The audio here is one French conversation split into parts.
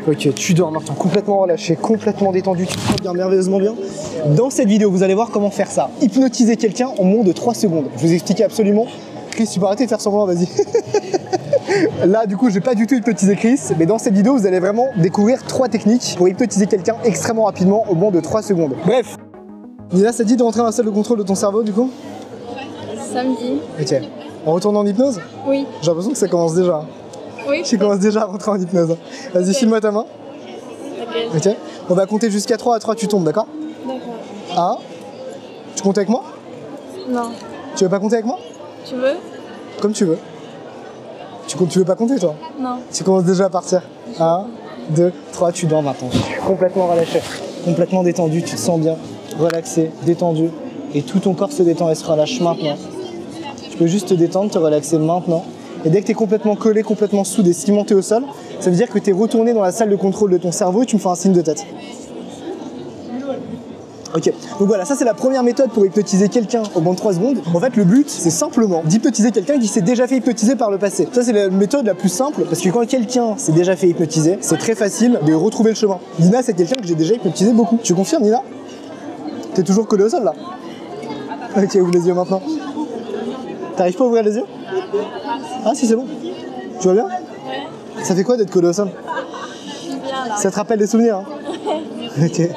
Ok, tu dors maintenant, complètement relâché, complètement détendu, tu te sens bien, merveilleusement bien. Dans cette vidéo, vous allez voir comment faire ça. Hypnotiser quelqu'un en moins de 3 secondes. Je vais vous expliquer absolument. Chris, tu peux arrêter de faire semblant, vas-y. Là, du coup, je vais pas du tout hypnotiser Chris, mais dans cette vidéo, vous allez vraiment découvrir 3 techniques pour hypnotiser quelqu'un extrêmement rapidement au moins de 3 secondes. Bref, Nina, ça te dit de rentrer dans la salle de contrôle de ton cerveau, du coup? Samedi. Ok. On retourne en hypnose? Oui. J'ai l'impression que ça commence déjà. Oui. Tu commences déjà à rentrer en hypnose. Vas-y, Ok. file-moi ta main. Ok. Ok. On va compter jusqu'à 3, à 3 tu tombes, d'accord? D'accord. 1. Tu comptes avec moi? Non. Tu veux pas compter avec moi? Tu veux? Comme tu veux. Tu veux pas compter toi? Non. Tu commences déjà à partir. 1, 2, 3, tu dors maintenant. Complètement relâché, complètement détendu, tu te sens bien, relaxé, détendu. Et tout ton corps se détend et se relâche maintenant. Tu peux juste te détendre, te relaxer maintenant. Et dès que tu es complètement collé, complètement soudé, cimenté au sol, ça veut dire que tu es retourné dans la salle de contrôle de ton cerveau et tu me fais un signe de tête. Ok, donc voilà, ça c'est la première méthode pour hypnotiser quelqu'un au bout de 3 secondes. En fait, le but, c'est simplement d'hypnotiser quelqu'un qui s'est déjà fait hypnotiser par le passé. Ça, c'est la méthode la plus simple, parce que quand quelqu'un s'est déjà fait hypnotiser, c'est très facile de retrouver le chemin. Nina, c'est quelqu'un que j'ai déjà hypnotisé beaucoup. Tu confirmes, Nina? T'es toujours collé au sol, là? Ok, ouvre les yeux maintenant. T'arrives pas à ouvrir les yeux? Ah si, c'est bon. Tu vas bien? Ça fait quoi d'être collé au sol? Bien là. Ça te rappelle des souvenirs, hein? Ok.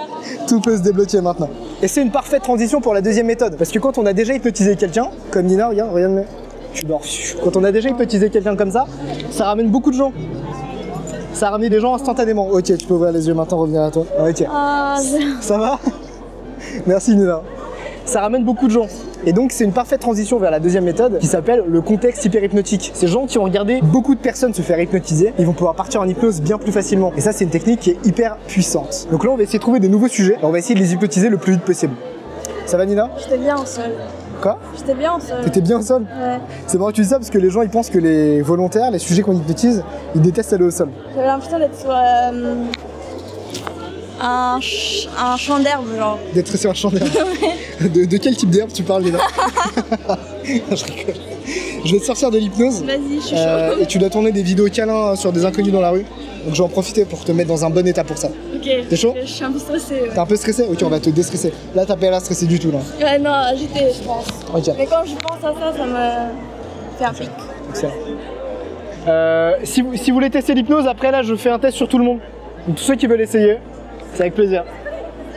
Tout peut se débloquer maintenant. Et c'est une parfaite transition pour la deuxième méthode. Parce que quand on a déjà hypnotisé quelqu'un, comme Nina, regarde, tu dors. Quand on a déjà hypnotisé quelqu'un comme ça ramène beaucoup de gens. Ça ramène des gens instantanément. Ok, tu peux ouvrir les yeux maintenant, revenir à toi. Ok. Ça va? Merci Nina. Ça ramène beaucoup de gens. Et donc c'est une parfaite transition vers la deuxième méthode qui s'appelle le contexte hyper-hypnotique. Ces gens qui ont regardé beaucoup de personnes se faire hypnotiser, ils vont pouvoir partir en hypnose bien plus facilement. Et ça c'est une technique qui est hyper puissante. Donc là on va essayer de trouver des nouveaux sujets et on va essayer de les hypnotiser le plus vite possible. Ça va Nina? J'étais bien au sol. Quoi? J'étais bien au sol. T'étais bien au sol? Ouais. C'est marrant que tu dis ça parce que les gens ils pensent que les volontaires, les sujets qu'on hypnotise, ils détestent aller au sol. J'avais l'impression d'être sur un champ d'herbe, genre. D'être sur un champ d'herbe. De quel type d'herbe tu parles Nina? Je rigole. Je vais te sortir de l'hypnose. Vas-y, je suis chaud. Et tu dois tourner des vidéos câlins sur des inconnus dans la rue. Donc je vais en profiter pour te mettre dans un bon état pour ça. Ok. T'es chaud? Je suis un peu stressée. Ouais. T'es un peu stressé? Ok, on va te déstresser. Là t'as pas l'air stressé du tout là. Ouais, non, j'étais, je pense. Ok. Mais quand je pense à ça, ça me fait un pic. Excellent. Si vous voulez tester l'hypnose, après là je fais un test sur tout le monde. Donc tous ceux qui veulent essayer, c'est avec plaisir.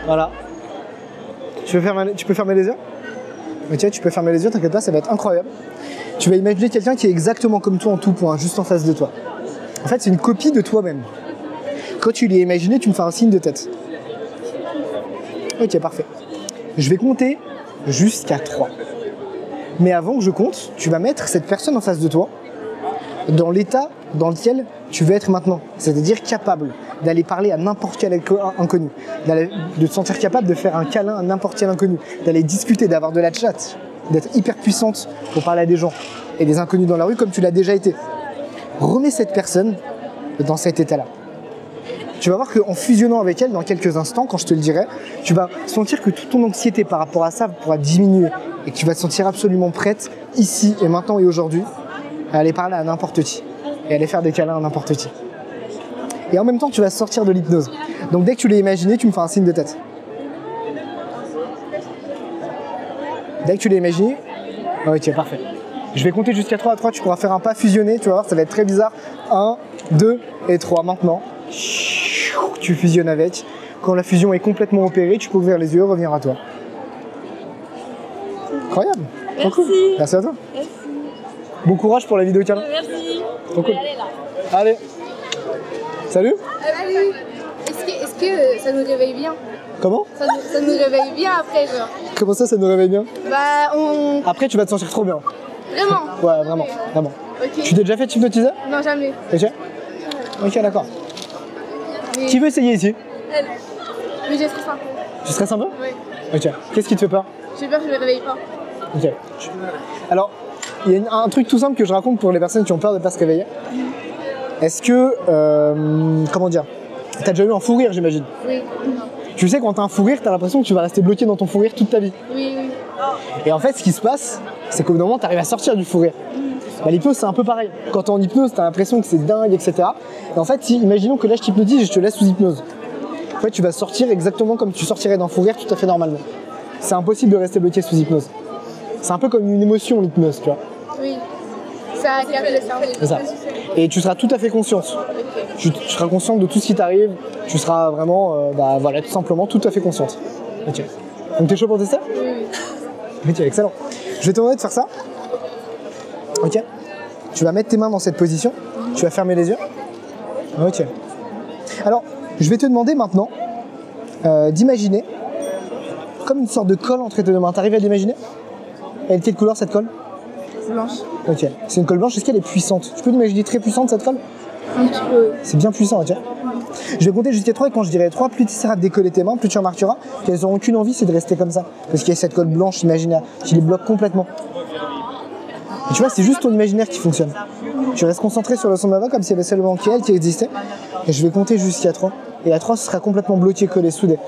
Voilà. Tu peux fermer les yeux? Ok, tu peux fermer les yeux, t'inquiète pas, ça va être incroyable. Tu vas imaginer quelqu'un qui est exactement comme toi en tout point, juste en face de toi. En fait, c'est une copie de toi-même. Quand tu l'as imaginé, tu me fais un signe de tête. Ok, parfait. Je vais compter jusqu'à 3. Mais avant que je compte, tu vas mettre cette personne en face de toi dans l'état dans lequel tu veux être maintenant. C'est-à-dire capable d'aller parler à n'importe quel inconnu, de te sentir capable de faire un câlin à n'importe quel inconnu, d'aller discuter, d'avoir de la chat, d'être hyper puissante pour parler à des gens et des inconnus dans la rue comme tu l'as déjà été. Remets cette personne dans cet état-là. Tu vas voir qu'en fusionnant avec elle dans quelques instants, quand je te le dirai, tu vas sentir que toute ton anxiété par rapport à ça pourra diminuer et que tu vas te sentir absolument prête, ici et maintenant et aujourd'hui, à aller parler à n'importe qui et aller faire des câlins à n'importe qui. Et en même temps, tu vas sortir de l'hypnose. Donc dès que tu l'as imaginé, tu me fais un signe de tête. Dès que tu l'as imaginé, ok, parfait. Je vais compter jusqu'à 3. À 3, tu pourras faire un pas fusionné, tu vas voir, ça va être très bizarre. 1, 2 et 3. Maintenant, tu fusionnes avec. Quand la fusion est complètement opérée, tu peux ouvrir les yeux et revenir à toi. Incroyable. Merci. Trop cool. Merci à toi. Merci. Bon courage pour la vidéo câlin. Merci. Trop cool. Allez là. Allez. Salut. Salut. Est-ce que ça nous réveille bien? Comment? Ça nous réveille bien après, genre. Comment ça nous réveille bien? Bah, on... Après, tu vas te sentir trop bien. Vraiment? Ouais, vraiment, vraiment. Ok. Tu t'es déjà fait hypnotiser? Non, jamais. Ok. Ok, d'accord. Mais... Qui veut essayer ici? Elle. Mais j'ai stressé un peu. Tu stresses un peu? Ouais. Ok. Qu'est-ce qui te fait peur? J'ai peur que je me réveille pas. Ok. Alors, il y a un truc tout simple que je raconte pour les personnes qui ont peur de ne pas se réveiller. Est-ce que... comment dire? T'as déjà eu un fou rire, j'imagine? Oui. Tu sais, quand t'as un fou rire, t'as l'impression que tu vas rester bloqué dans ton fou rire toute ta vie. Oui, oui. Et en fait, ce qui se passe, c'est qu'au bout d'un moment, t'arrives à sortir du fou rire. Bah, l'hypnose, c'est un peu pareil. Quand t'es en hypnose, t'as l'impression que c'est dingue, etc. Et en fait, imaginons que là, je t'hypnotise et je te laisse sous hypnose. En fait, tu vas sortir exactement comme tu sortirais d'un fou rire tout à fait normalement. C'est impossible de rester bloqué sous hypnose. C'est un peu comme une émotion, l'hypnose, tu vois. Oui. Ça capte le cerveau. C'est ça. Et tu seras tout à fait consciente. Tu seras consciente de tout ce qui t'arrive. Tu seras vraiment, voilà, tout simplement tout à fait consciente. Ok. Donc t'es chaud pour tester? Oui. Ok, excellent. Je vais te demander de faire ça. Ok. Tu vas mettre tes mains dans cette position. Tu vas fermer les yeux. Ok. Alors, je vais te demander maintenant d'imaginer comme une sorte de colle entre tes deux mains. T'arrives à l'imaginer? Elle est de quelle couleur cette colle? Blanche. Ok. C'est une colle blanche. Est-ce qu'elle est puissante? Tu peux l'imaginer très puissante cette colle? Un petit peu. C'est bien puissant, ok. Je vais compter jusqu'à 3 et quand je dirai 3, plus tu essaieras de décoller tes mains, plus tu remarqueras qu'elles n'auront qu'une envie, c'est de rester comme ça. Parce qu'il y a cette colle blanche imaginaire qui les bloque complètement. Et tu vois, c'est juste ton imaginaire qui fonctionne. Tu restes concentré sur le son de ma voix comme s'il y avait seulement qu'elle qui existait. Et je vais compter jusqu'à 3. Et à 3, ce sera complètement bloqué, collé, soudé.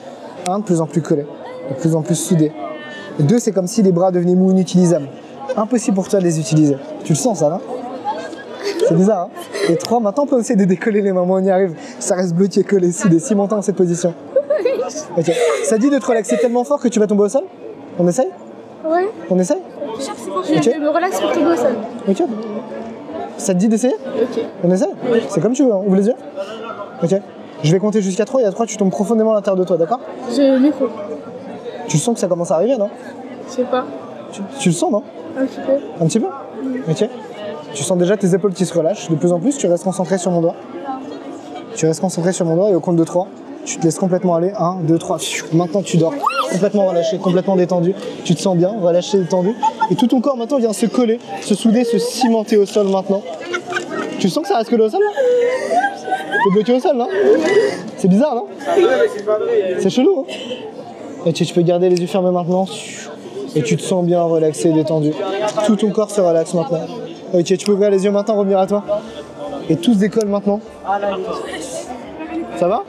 1, de plus en plus collé. De plus en plus soudé. Et 2, c'est comme si les bras devenaient mous, inutilisables. Impossible pour toi de les utiliser. Tu le sens, ça, non? C'est bizarre, hein? Et 3, maintenant on peut essayer de décoller les mains, moi on y arrive. Ça reste bloqué, collé, soudé, cimenté dans cette position. Ok. Ça dit de te relaxer tellement fort que tu vas tomber au sol? On essaye? Ouais. On essaye? Je me relaxe pour tomber au sol. Ok. Ça te dit d'essayer? Ok. On essaye? C'est comme tu veux, hein. Ouvre les yeux. Ok. Je vais compter jusqu'à 3 et à 3 tu tombes profondément à l'intérieur de toi, d'accord? Je le micro. Tu sens que ça commence à arriver, non? Je sais pas. Tu le sens, non? Un petit peu. Un petit peu? Ok. Tu sens déjà tes épaules qui se relâchent. De plus en plus, tu restes concentré sur mon doigt. Tu restes concentré sur mon doigt et au compte de 3, tu te laisses complètement aller. 1, 2, 3. Maintenant, tu dors. Complètement relâché, complètement détendu. Tu te sens bien, relâché, détendu. Et tout ton corps maintenant vient se coller, se souder, se cimenter au sol maintenant. Tu sens que ça reste collé au sol, là? T'es bloqué au sol, non? C'est bizarre, non? C'est chelou, hein? Et tu peux garder les yeux fermés maintenant. Et tu te sens bien relaxé, détendu. Tout ton corps se relaxe maintenant. Ok, tu peux ouvrir les yeux maintenant, revenir à toi. Et tout se décolle maintenant. Ça va?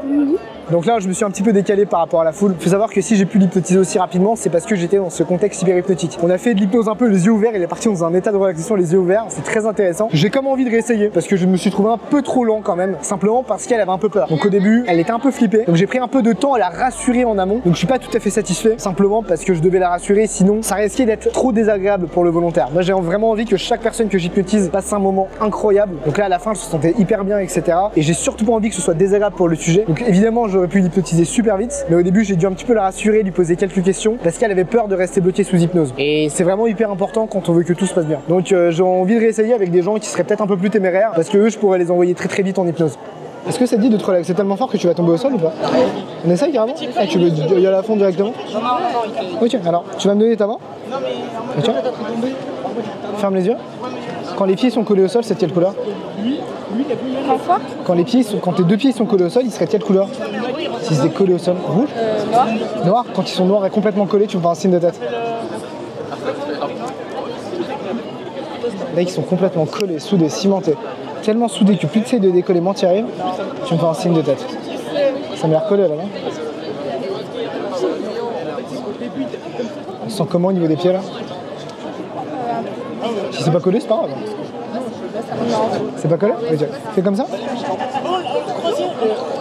Oui. Donc là, je me suis un petit peu décalé par rapport à la foule. Il faut savoir que si j'ai pu l'hypnotiser aussi rapidement, c'est parce que j'étais dans ce contexte hyper hypnotique. On a fait de l'hypnose un peu les yeux ouverts, il est parti dans un état de relaxation les yeux ouverts, c'est très intéressant. J'ai comme envie de réessayer parce que je me suis trouvé un peu trop lent quand même, simplement parce qu'elle avait un peu peur. Donc au début, elle était un peu flippée, donc j'ai pris un peu de temps à la rassurer en amont. Donc je suis pas tout à fait satisfait, simplement parce que je devais la rassurer, sinon ça risquait d'être trop désagréable pour le volontaire. Moi j'ai vraiment envie que chaque personne que j'hypnotise passe un moment incroyable. Donc là à la fin, je me sentais hyper bien, etc. Et j'ai surtout pas envie que ce soit désagréable pour le sujet. Donc évidemment, j'aurais pu l'hypnotiser super vite, mais au début j'ai dû un petit peu la rassurer, lui poser quelques questions parce qu'elle avait peur de rester bloquée sous hypnose. Et c'est vraiment hyper important quand on veut que tout se passe bien. Donc j'ai envie de réessayer avec des gens qui seraient peut-être un peu plus téméraires parce que eux je pourrais les envoyer très très vite en hypnose. Est-ce que ça te dit de te relaxer tellement fort que tu vas tomber au sol ou pas? On essaye carrément? Ah, tu veux y aller à fond directement? Ok, alors tu vas me donner ta main. Ok. Ferme les yeux. Quand les pieds sont collés au sol, c'est de quelle couleur? Quand tes deux pieds sont collés au sol, ils seraient de quelle couleur? Si c'était collé au sol? Rouge? Noir. Noir? Quand ils sont noirs et complètement collés, tu me fais un signe de tête. Là, ils sont complètement collés, soudés, cimentés. Tellement soudés que plus tu essaies de décoller, moins tu y arrives, tu me fais un signe de tête. Ça m'a l'air collé là, non? On se sent comment au niveau des pieds là? Si c'est pas collé, c'est pas grave. C'est pas collé? Ok. Fais comme ça.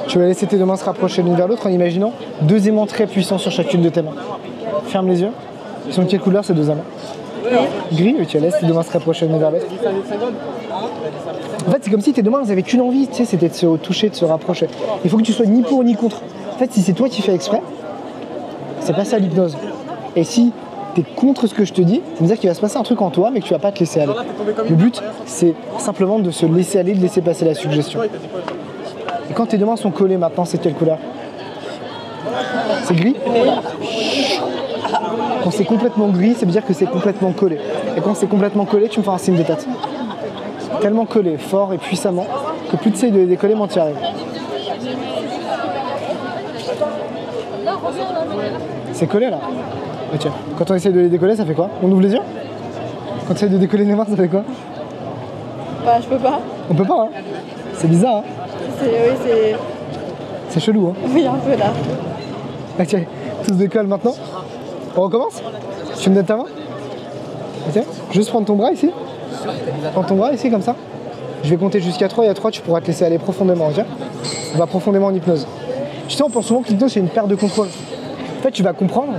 Tu vas laisser tes deux mains se rapprocher l'une vers l'autre en imaginant deux aimants très puissants sur chacune de tes mains. Ferme les yeux. Ils sont de quelle couleur ces deux aimants? Gris. Ok, laisse tes deux mains se rapprocher l'une vers l'autre. En fait, c'est comme si tes deux mains elles avaient qu'une envie, tu sais, c'était de se toucher, de se rapprocher. Il faut que tu sois ni pour ni contre. En fait, si c'est toi qui fais exprès, c'est pas ça l'hypnose. Et si t'es contre ce que je te dis, ça veut dire qu'il va se passer un truc en toi, mais que tu vas pas te laisser aller. Le but, c'est simplement de se laisser aller, de laisser passer la suggestion. Et quand tes deux mains sont collées maintenant, c'est quelle couleur? C'est gris? Quand c'est complètement gris, ça veut dire que c'est complètement collé. Et quand c'est complètement collé, tu me fais un signe de tête. Tellement collé, fort et puissamment, que plus tu sais de les décoller, moins tu y arrives. C'est collé là? Ok. Quand on essaie de les décoller, ça fait quoi? On ouvre les yeux? Quand on essaie de décoller les mains, ça fait quoi? Bah, je peux pas. On peut pas, hein? C'est bizarre, hein? Oui, C'est chelou, hein? Oui, un peu là. Ok. Tout se décolle maintenant. On recommence? Tu me donnes ta main? Ok. Juste prendre ton bras ici. Prends ton bras ici comme ça. Je vais compter jusqu'à 3 et à 3 tu pourras te laisser aller profondément, ok? On va profondément en hypnose. Tu sais, on pense souvent que l'hypnose c'est une perte de contrôle. En fait, tu vas comprendre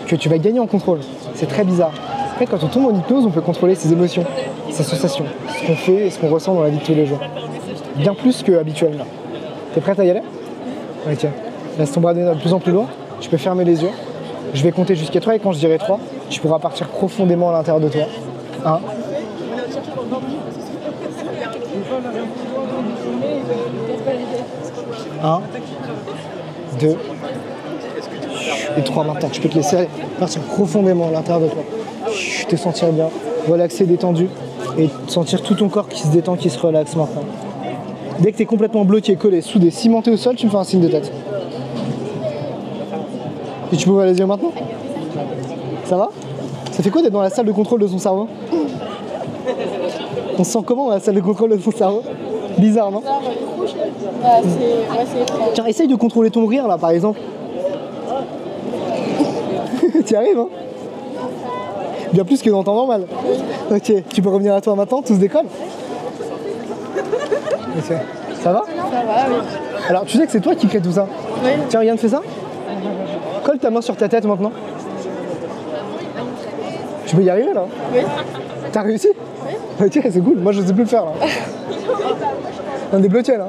que tu vas gagner en contrôle. C'est très bizarre. En fait, quand on tombe en hypnose, on peut contrôler ses émotions, ses sensations, ce qu'on fait et ce qu'on ressent dans la vie de tous les jours. Bien plus que habituellement. T'es prête à y aller? Ok. Laisse ton bras de plus en plus loin. Tu peux fermer les yeux. Je vais compter jusqu'à 3 et quand je dirai 3, tu pourras partir profondément à l'intérieur de toi. 1. 1, 2 et 3 maintenant. Tu peux te laisser aller, partir profondément à l'intérieur de toi. Te sentir bien, relaxé, détendu et sentir tout ton corps qui se détend, qui se relaxe maintenant. Dès que tu es complètement bloqué, collé, soudé, cimenté au sol, tu me fais un signe de tête. Et tu peux ouvrir les yeux maintenant? Ça va? Ça fait quoi d'être dans la salle de contrôle de son cerveau? On se sent comment dans la salle de contrôle de son cerveau? Bizarre, non? C'est étrange. Tiens, essaye de contrôler ton rire là par exemple. Tu y arrives, hein? Bien plus que dans temps normal. Ok, tu peux revenir à toi maintenant, tout se décolle. Ok. Ça va? Ça va, oui. Alors tu sais que c'est toi qui crée tout ça? Oui. Tiens, regarde, fais ça. Colle ta main sur ta tête maintenant. Tu peux y arriver là? Oui. T'as réussi? Oui. Ok, c'est cool, moi je sais plus le faire là. On est débloqué là.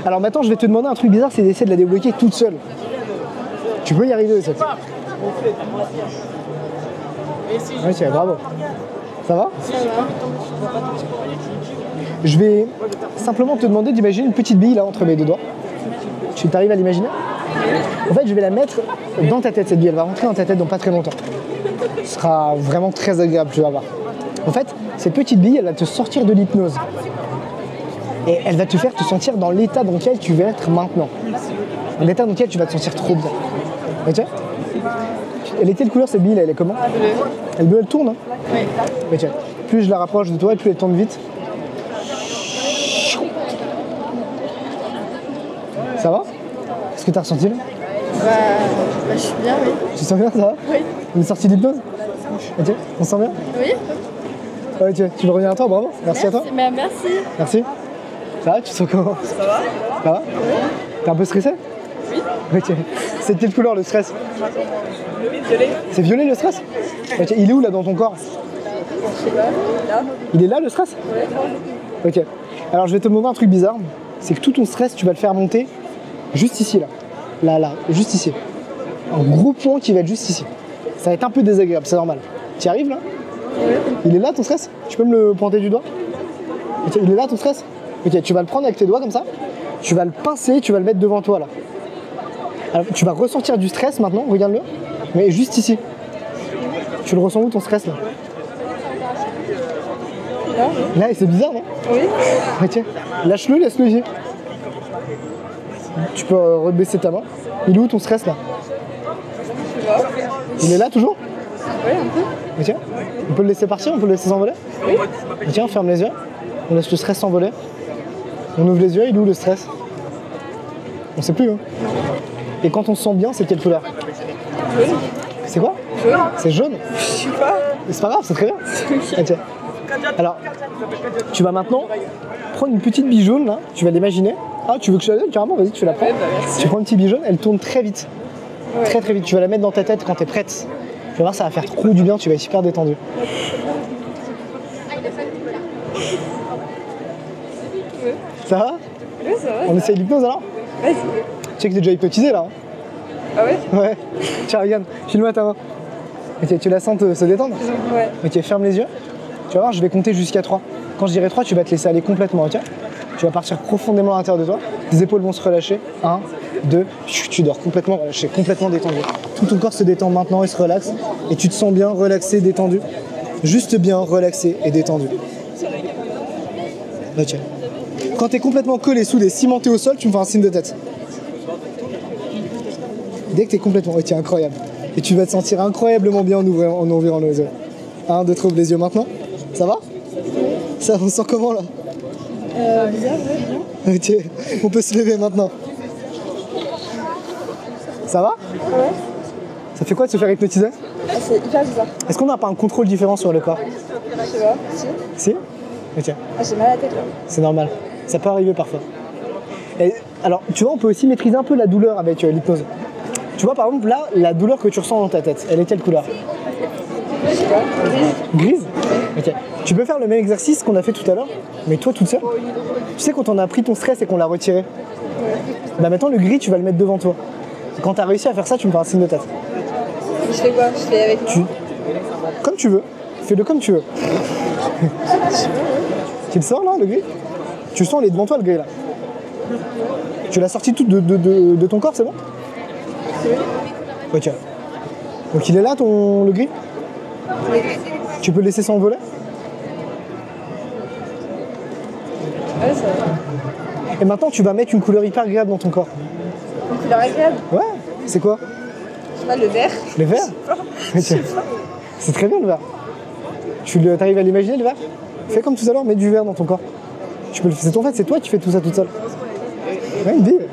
Alors maintenant je vais te demander un truc bizarre, c'est d'essayer de la débloquer toute seule. Tu peux y arriver cette. Ok, bravo. Ça va? Ça va. Je vais simplement te demander d'imaginer une petite bille là entre mes deux doigts. Tu t'arrives à l'imaginer? En fait, je vais la mettre dans ta tête, cette bille. Elle va rentrer dans ta tête dans pas très longtemps. Ce sera vraiment très agréable, tu vas voir. En fait, cette petite bille, elle va te sortir de l'hypnose. Et elle va te faire te sentir dans l'état dans lequel tu vas être maintenant. Dans l'état dans lequel tu vas te sentir trop bien. Ok? Elle est quelle couleur cette bille là? Elle est comment? Bleu. Elle bleue, elle tourne, hein? Oui. Ok. Plus je la rapproche de toi, et plus elle tourne vite. Ça va? Qu'est-ce que t'as ressenti là? Je suis bien, oui. Tu sens bien, ça va? Oui. On est sorti d'hypnose? Ok, on se sent bien? Oui. Ok, tu veux revenir à toi, bravo. Merci à toi. Merci. Merci. Ça va, tu te sens comment? Ça va? Ça va? T'es un peu stressé? Oui. Ok. C'est de quelle couleur le stress? Violet. C'est violet le stress? Ok, il est où là dans ton corps? Je sais pas. Là. Il est là le stress? Ouais. Ok. Alors je vais te demander un truc bizarre. C'est que tout ton stress, tu vas le faire monter juste ici là. Là, juste ici. Un gros point qui va être juste ici. Ça va être un peu désagréable, c'est normal. Tu y arrives là? Oui. Il est là ton stress? Tu peux me le pointer du doigt? Ok, il est là ton stress? Ok, tu vas le prendre avec tes doigts comme ça. Tu vas le pincer, tu vas le mettre devant toi là. Alors, tu vas ressentir du stress maintenant, regarde-le. Mais juste ici. Tu le ressens où ton stress là? Là. Là, et c'est bizarre, non? Oui. Ok. Lâche-le, laisse-le ici. Tu peux rebaisser ta main. Il est où ton stress là? Tu vois. Il est là toujours? Oui, un peu. Ok. On peut le laisser partir, on peut le laisser s'envoler? Oui. Ok, on ferme les yeux. On laisse le stress s'envoler. On ouvre les yeux, il est où le stress? On sait plus, hein. Et quand on se sent bien, c'est quelle couleur? Jaune. C'est quoi? Jaune. C'est jaune? Je sais pas. Mais c'est pas grave, c'est très bien. Ok. Alors, tu vas maintenant prendre une petite bille jaune là, tu vas l'imaginer. Ah, tu veux que je la donne carrément? Vas-y, tu la prends. Ouais, bah, merci. Tu prends une petite bille jaune, elle tourne très vite. Ouais. Très très vite. Tu vas la mettre dans ta tête quand t'es prête. Tu vas voir, ça va faire trop du bien, tu vas être super détendu. Oui. Ça va? Oui, ça va. On essaye l'hypnose alors? Vas-y. Tu sais que t'es déjà hypnotisé là, hein? Ah ouais? Ouais. Tiens, regarde, filme-moi ta main. Ok, tu la sens se détendre? Ouais. Ok, ferme les yeux. Tu vas voir, je vais compter jusqu'à 3. Quand je dirai 3, tu vas te laisser aller complètement, ok? Tu vas partir profondément à l'intérieur de toi. Tes épaules vont se relâcher. 1, 2, tu dors complètement relâché, complètement détendu. Tout ton corps se détend maintenant et se relaxe. Et tu te sens bien, relaxé, détendu. Juste bien, relaxé et détendu. Ok. Quand tu es complètement collé, soudé, cimenté au sol, tu me fais un signe de tête. Dès que tu es complètement... Ok, incroyable. Et tu vas te sentir incroyablement bien en ouvrant les yeux. 1, 2, 3, ouvre les yeux maintenant. Ça va? Ça, on sent comment là? Bizarre, ouais, bien. Ok, on peut se lever maintenant. Ça va? Ouais. Ça fait quoi de se faire hypnotiser? Ça C'est hyper bizarre. Est-ce qu'on n'a pas un contrôle différent sur le corps? Je sais pas. Si. Si? Ok, Ah, j'ai mal à la tête là. c'est normal. Ça peut arriver parfois. Et, alors, tu vois, on peut aussi maîtriser un peu la douleur avec l'hypnose. Tu vois, par exemple, là, la douleur que tu ressens dans ta tête, elle est quelle couleur? Je sais pas. Grise? Ok. Tu peux faire le même exercice qu'on a fait tout à l'heure, mais toi toute seule. Tu sais, quand on a pris ton stress et qu'on l'a retiré, bah maintenant le gris, tu vas le mettre devant toi. Quand tu as réussi à faire ça, tu me fais un signe de tête. Je fais quoi? Je fais avec moi. Comme tu veux. Fais-le comme tu veux. Tu le sors là, le gris? Tu le sens, il est devant toi, le gris là. Tu l'as sorti tout de ton corps, c'est bon? Ok. Donc il est là, le gris? Tu peux le laisser s'envoler? Ouais, ça va. Et maintenant, tu vas mettre une couleur hyper agréable dans ton corps. Une couleur agréable. Ouais, c'est quoi? Je sais pas, le vert. Le vert? Ok. C'est très bien le vert. Tu arrives à l'imaginer le vert? Fais comme tout à l'heure, mets du vert dans ton corps. Tu peux le faire. En fait, c'est toi qui fais tout ça toute seule. Ouais, une bille.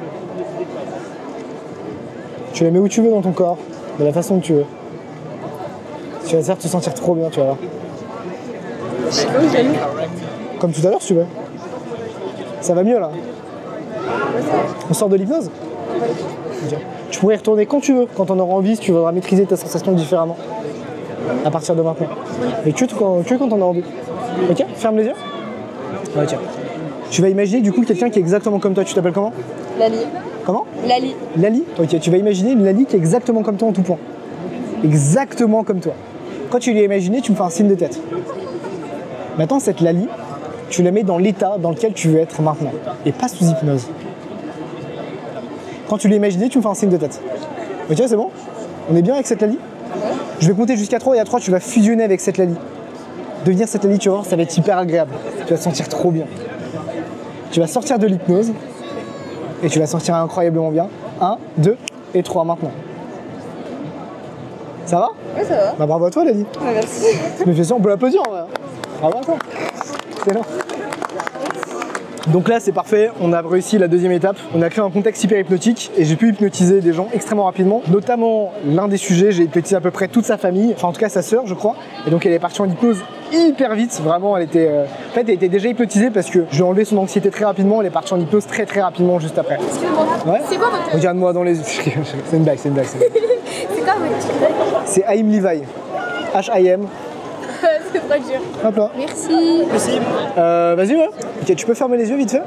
Tu la mets où tu veux dans ton corps, de la façon que tu veux. Tu vas te sentir trop bien, tu vas voir. Je sais pas où j'ai mis. Comme tout à l'heure, si tu veux. Ça va mieux là. On sort de l'hypnose? Ok. Tu pourrais y retourner quand tu veux, quand on aura envie, si tu voudras maîtriser ta sensation différemment. À partir de maintenant. Mais que quand on a envie. Ok? Ferme les yeux. Ok. Tu vas imaginer du coup quelqu'un qui est exactement comme toi. Tu t'appelles comment? Lali. Comment? Lali. Lali? Ok, tu vas imaginer une Lali qui est exactement comme toi en tout point. Exactement comme toi. Quand tu l'as imaginé, tu me fais un signe de tête. Maintenant, cette Lali, tu la mets dans l'état dans lequel tu veux être maintenant. Et pas sous hypnose. Quand tu l'as imaginé, tu me fais un signe de tête. Ok, c'est bon? On est bien avec cette Lali? Je vais compter jusqu'à 3 et à 3, tu vas fusionner avec cette Lali. Devenir cette Lali, tu vas voir, ça va être hyper agréable. Tu vas te sentir trop bien. Tu vas sortir de l'hypnose et tu vas sentir incroyablement bien. 1, 2 et 3 maintenant. Ça va? Ouais, ça va. Bah bravo à toi, Lali. Ouais, merci. Mais fais ça, on peut l'applaudir en vrai. Bravo à toi. Excellent. Donc là, c'est parfait, on a réussi la deuxième étape. On a créé un contexte hyper hypnotique et j'ai pu hypnotiser des gens extrêmement rapidement. Notamment, l'un des sujets, j'ai hypnotisé à peu près toute sa famille, enfin en tout cas sa sœur, je crois. Et donc elle est partie en hypnose hyper vite, vraiment, elle était... En fait, elle était déjà hypnotisée parce que je lui ai enlevé son anxiété très rapidement, elle est partie en hypnose très rapidement juste après. Excuse-moi. Ouais. C'est quoi votre... Regarde-moi dans les yeux. C'est une blague, c'est une blague. C'est quoi votre... C'est Haïm Levi. H-I-M. C'est trop dur. Hop là. Merci. Vas-y, ouais. Ok, tu peux fermer les yeux vite fait?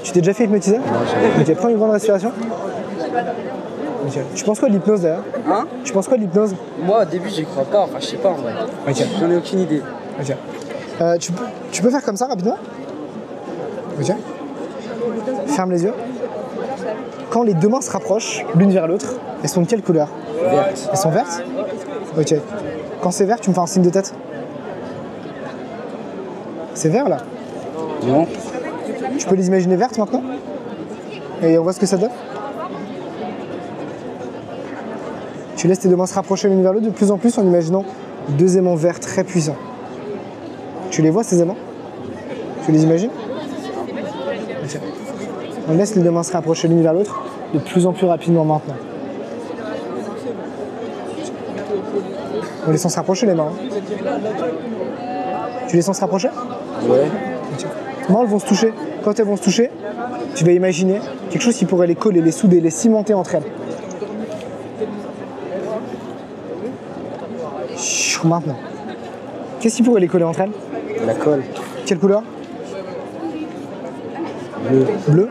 Tu t'es déjà fait hypnotiser? Ok, prends une grande respiration. Ok. Tu penses quoi de l'hypnose d'ailleurs? Hein? Tu penses quoi de l'hypnose? Moi au début j'y crois pas, enfin je sais pas en vrai. Ok. J'en ai aucune idée. Ok. Tu peux faire comme ça rapidement? Ok. Ferme les yeux. Quand les deux mains se rapprochent l'une vers l'autre, elles sont de quelle couleur? Verte. Elles sont vertes? Ok. Quand c'est vert, tu me fais un signe de tête. C'est vert là? Non. Tu peux les imaginer vertes maintenant? Et on voit ce que ça donne? Tu laisses tes deux mains se rapprocher l'une vers l'autre de plus en plus en imaginant deux aimants verts très puissants. Tu les vois ces aimants? Tu les imagines? Ok. On laisse les deux mains se rapprocher l'une vers l'autre de plus en plus rapidement maintenant. On les sent se rapprocher les mains. Hein. Tu les sens se rapprocher? Ouais. Ok. Comment elles vont se toucher? Quand elles vont se toucher, tu vas imaginer quelque chose qui pourrait les coller, les souder, les cimenter entre elles. Chut, maintenant. Qu'est-ce qui pourrait les coller entre elles? La colle. Quelle couleur? Bleu. Bleu.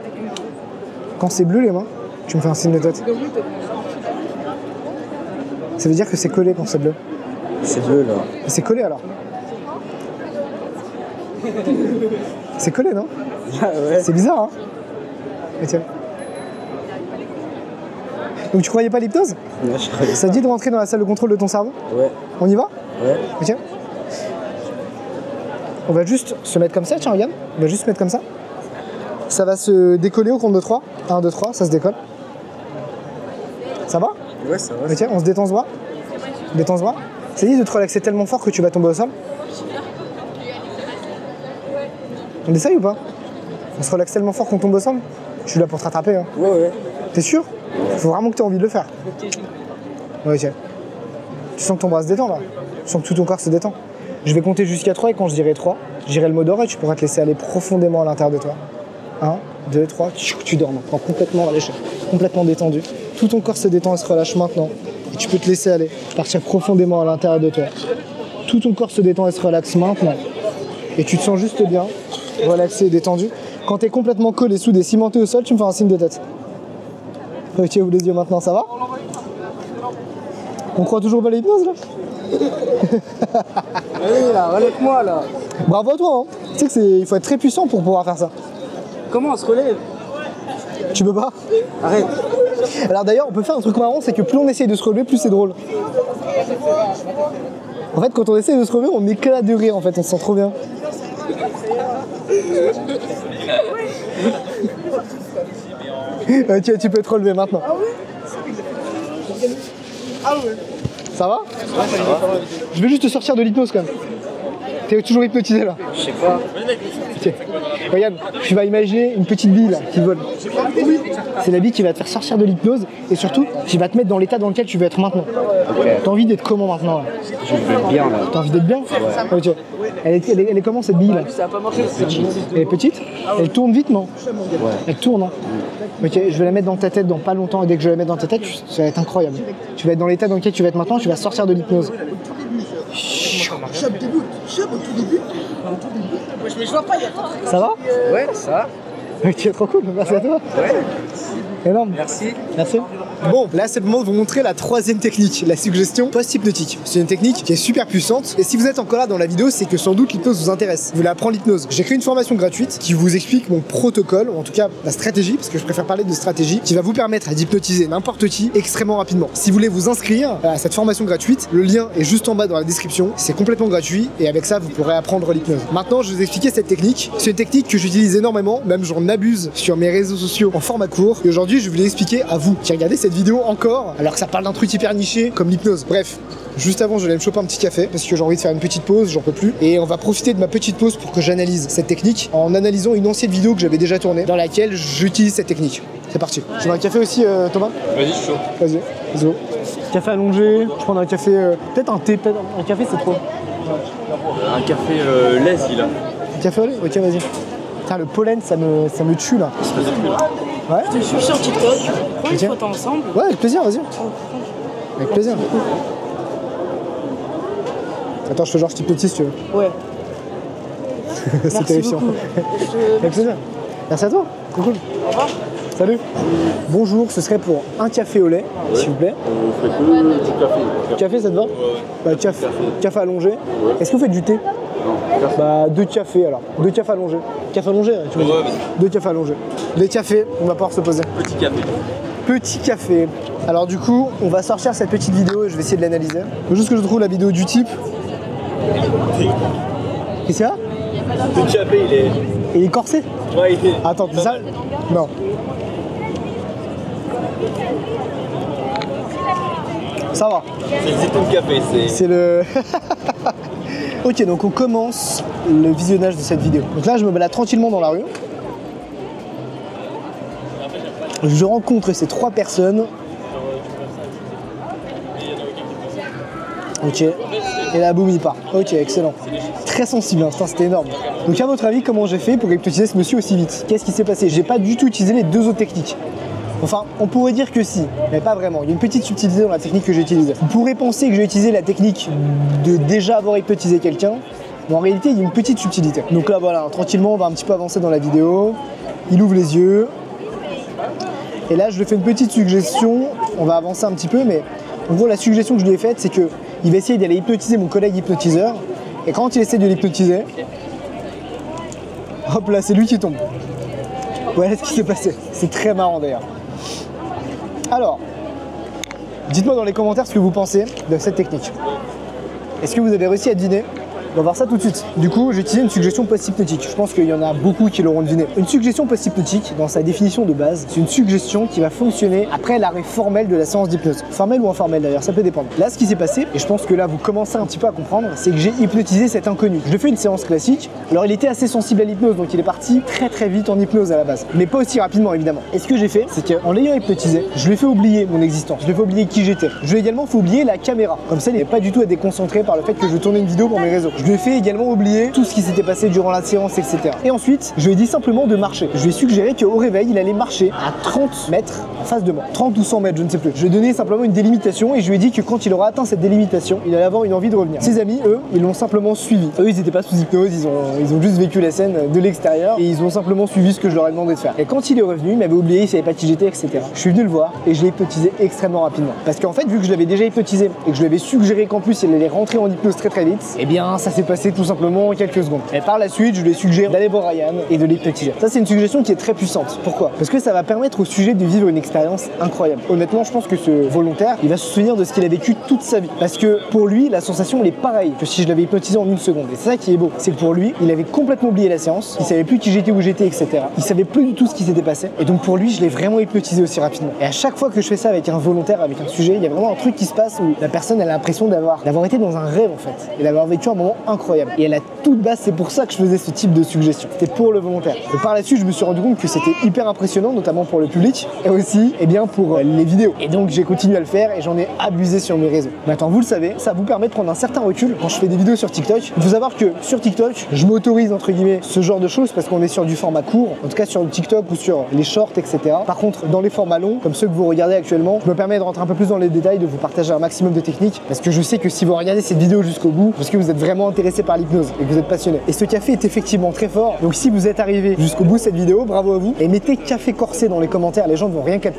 Quand c'est bleu les mains, tu me fais un signe de tête. Ça veut dire que c'est collé quand c'est bleu. C'est bleu là. C'est collé alors. C'est collé non? Ah ouais. C'est bizarre hein? Etienne. Donc tu croyais pas à l'hypnose? Ouais, je croyais. Ça te dit de rentrer dans la salle de contrôle de ton cerveau? Ouais. On y va? Ouais. Ok. On va juste se mettre comme ça, tiens regarde. On va juste se mettre comme ça. Ça va se décoller au compte de 3. 1, 2, 3, ça se décolle. Ça va? Ouais, ça va. Ok, on se détend ce bras. Détends ce bras. Ça dit de te relaxer tellement fort que tu vas tomber au sol. On essaye ou pas? On se relaxe tellement fort qu'on tombe au sol. Je suis là pour te rattraper. Hein. Ouais, ouais. T'es sûr? Faut vraiment que tu aies envie de le faire. Ouais, ok. Tu sens que ton bras se détend là. Tu sens que tout ton corps se détend. Je vais compter jusqu'à 3 et quand je dirai 3, je dirai le mot d'or et tu pourras te laisser aller profondément à l'intérieur de toi. 1, 2, 3, tu dors maintenant, complètement relâché, complètement détendu. Tout ton corps se détend et se relâche maintenant. Et tu peux te laisser aller, partir profondément à l'intérieur de toi. Tout ton corps se détend et se relaxe maintenant. Et tu te sens juste bien, relaxé et détendu. Quand tu es complètement collé, soudé, cimenté au sol, tu me fais un signe de tête. Ok, ouvre les yeux maintenant, ça va? On croit toujours pas à l'hypnose là? Allez là, relève-moi là. Bravo à toi, hein. Tu sais qu'il faut être très puissant pour pouvoir faire ça. Comment on se relève? Tu peux pas? Arrête. Alors d'ailleurs, on peut faire un truc marrant, c'est que plus on essaye de se relever, plus c'est drôle. En fait, quand on essaye de se relever, on éclate de rire en fait, on se sent trop bien. Ok, tu peux te relever maintenant. Ça va? Je vais juste te sortir de l'hypnose quand même. T'es toujours hypnotisé là. Je sais pas. Ok. Regarde, tu vas imaginer une petite bille là qui vole. C'est la bille qui va te faire sortir de l'hypnose et surtout qui va te mettre dans l'état dans lequel tu veux être maintenant. Ok. T'as envie d'être comment maintenant là? Je vais être bien là. T'as envie d'être bien? Ouais. Ok. Elle est comment cette bille là? Elle est petite? Elle tourne vite non? Ouais. Elle tourne hein? Ok, je vais la mettre dans ta tête dans pas longtemps et dès que je vais la mettre dans ta tête, ça va être incroyable. Tu vas être dans l'état dans lequel tu vas être maintenant, tu vas sortir de l'hypnose. Ça va? Ouais, ça. Ok, trop cool, merci à toi. Ouais. Énorme. Merci. Merci. Bon, là c'est le moment de vous montrer la troisième technique, la suggestion post-hypnotique. C'est une technique qui est super puissante et si vous êtes encore là dans la vidéo, c'est que sans doute l'hypnose vous intéresse. Vous voulez apprendre l'hypnose. J'ai créé une formation gratuite qui vous explique mon protocole, ou en tout cas la stratégie, parce que je préfère parler de stratégie, qui va vous permettre d'hypnotiser n'importe qui extrêmement rapidement. Si vous voulez vous inscrire à cette formation gratuite, le lien est juste en bas dans la description. C'est complètement gratuit et avec ça vous pourrez apprendre l'hypnose. Maintenant, je vais vous expliquer cette technique. C'est une technique que j'utilise énormément, même j'en abuse sur mes réseaux sociaux en format court. Et aujourd'hui, je vais vous l'expliquer à vous qui regardez cette vidéo encore, alors que ça parle d'un truc hyper niché comme l'hypnose. Bref, juste avant, je vais me choper un petit café parce que j'ai envie de faire une petite pause, j'en peux plus. Et on va profiter de ma petite pause pour que j'analyse cette technique en analysant une ancienne vidéo que j'avais déjà tournée dans laquelle j'utilise cette technique. C'est parti. Tu veux un café aussi, Thomas? Vas-y, je suis chaud. Vas-y, let's go. Café allongé, je prends un café, peut-être un thé, peut-être un café c'est trop. Un café lazy là. Un café au lait? Ok, vas-y. Putain, le pollen, ça me tue là. Ouais? Je suis sur TikTok, prends une Ok. photo ensemble. Ouais, avec plaisir, vas-y. Avec plaisir. Attends, je fais genre je t'hypnotise si tu veux. Ouais. C'est Merci terrifiant. beaucoup. Avec plaisir. Merci à toi, c'est cool. Au revoir. Salut. Bonjour, ce serait pour un café au lait, s'il vous plaît. On ferait que du café. Café, ça te va? Bah, café allongé. Est-ce que vous faites du thé? Non, café. Bah, 2 cafés alors. 2 cafés allongés. Café allongé, hein, tu veux dire? 2 cafés allongés. Les cafés, on va pouvoir se poser. Petit café. Petit café. Alors du coup, on va sortir cette petite vidéo et je vais essayer de l'analyser. Faut juste que je trouve la vidéo du type. Qu'est-ce qu'il y a? Le café, Il est corsé? Ouais, il est. Attends, c'est ça? Non. Ça va. C'est le zéton de café, c'est. C'est le... Ok, donc on commence le visionnage de cette vidéo. Donc là, je me balade tranquillement dans la rue. Je rencontre ces 3 personnes. Ok. Et là, boum, il part. Ok, excellent. Très sensible, hein. Putain, c'était énorme. Donc à votre avis, comment j'ai fait pour hypnotiser ce monsieur aussi vite? Qu'est-ce qui s'est passé? J'ai pas du tout utilisé les 2 autres techniques. Enfin, on pourrait dire que si, mais pas vraiment. Il y a une petite subtilité dans la technique que j'ai utilisée. Vous pourrez penser que j'ai utilisé la technique de déjà avoir hypnotisé quelqu'un, mais en réalité, il y a une petite subtilité. Donc là, voilà, tranquillement, on va un petit peu avancer dans la vidéo. Il ouvre les yeux. Et là, je lui fais une petite suggestion. On va avancer un petit peu, mais en gros, la suggestion que je lui ai faite, c'est qu'il va essayer d'aller hypnotiser mon collègue hypnotiseur. Et quand il essaie de l'hypnotiser, hop là, c'est lui qui tombe. Voilà ce qui s'est passé. C'est très marrant d'ailleurs. Alors, dites-moi dans les commentaires ce que vous pensez de cette technique. Est-ce que vous avez réussi à deviner On va voir ça tout de suite. Du coup, j'ai utilisé une suggestion post-hypnotique. Je pense qu'il y en a beaucoup qui l'auront deviné. Une suggestion post-hypnotique, dans sa définition de base, c'est une suggestion qui va fonctionner après l'arrêt formel de la séance d'hypnose. Formel ou informel d'ailleurs, ça peut dépendre. Là, ce qui s'est passé, et je pense que là, vous commencez un petit peu à comprendre, c'est que j'ai hypnotisé cet inconnu. Je lui ai fait une séance classique. Alors, il était assez sensible à l'hypnose, donc il est parti très vite en hypnose à la base. Mais pas aussi rapidement, évidemment. Et ce que j'ai fait, c'est qu'en l'ayant hypnotisé, je lui ai fait oublier mon existence. Je lui ai fait oublier qui j'étais. Je lui ai également fait oublier la caméra. Comme ça, il n'est pas du tout à déconcentrer par le fait que je tournais une vidéo pour mes réseaux. Je lui ai fait également oublier tout ce qui s'était passé durant la séance, etc. Et ensuite, je lui ai dit simplement de marcher. Je lui ai suggéré qu'au réveil, il allait marcher à 30 mètres en face de moi. 30 ou 100 mètres, je ne sais plus. Je lui ai donné simplement une délimitation et je lui ai dit que quand il aura atteint cette délimitation, il allait avoir une envie de revenir. Ses amis, eux, ils l'ont simplement suivi. Eux, ils n'étaient pas sous hypnose, ils ont juste vécu la scène de l'extérieur et ils ont simplement suivi ce que je leur ai demandé de faire. Et quand il est revenu, il m'avait oublié, il savait pas qui j'étais, etc. Je suis venu le voir et je l'ai hypnotisé extrêmement rapidement. Parce qu'en fait, vu que je l'avais déjà hypnotisé et que je lui avais suggéré qu'en plus il allait rentrer en hypnose très vite, eh bien ça s'est passé tout simplement en quelques secondes. Et par la suite, je lui ai suggéré d'aller voir Ryan et de l'hypnotiser. Ça, c'est une suggestion qui est très puissante. Pourquoi? Parce que ça va permettre au sujet de vivre une expérience incroyable. Honnêtement, je pense que ce volontaire, il va se souvenir de ce qu'il a vécu toute sa vie. Parce que pour lui, la sensation elle est pareille que si je l'avais hypnotisé en une seconde. Et c'est ça qui est beau. C'est que pour lui, il avait complètement oublié la séance, il savait plus qui j'étais, où j'étais, etc. Il savait plus du tout ce qui s'était passé. Et donc pour lui, je l'ai vraiment hypnotisé aussi rapidement. Et à chaque fois que je fais ça avec un volontaire, avec un sujet, il y a vraiment un truc qui se passe où la personne elle a l'impression d'avoir été dans un rêve en fait. Et d'avoir vécu un moment incroyable. Et à la toute base, c'est pour ça que je faisais ce type de suggestion. C'était pour le volontaire. Et par la suite, je me suis rendu compte que c'était hyper impressionnant, notamment pour le public et aussi pour les vidéos. Et donc j'ai continué à le faire et j'en ai abusé sur mes réseaux. Maintenant, vous le savez, ça vous permet de prendre un certain recul quand je fais des vidéos sur TikTok. Il faut savoir que sur TikTok, je m'autorise entre guillemets ce genre de choses parce qu'on est sur du format court, en tout cas sur le TikTok ou sur les shorts, etc. Par contre, dans les formats longs, comme ceux que vous regardez actuellement, je me permets de rentrer un peu plus dans les détails, de vous partager un maximum de techniques parce que je sais que si vous regardez cette vidéo jusqu'au bout, parce que vous êtes vraiment intéressé par l'hypnose et que vous êtes passionné. Et ce café est effectivement très fort. Donc si vous êtes arrivé jusqu'au bout de cette vidéo, bravo à vous. Et mettez café corsé dans les commentaires, les gens ne vont rien capter.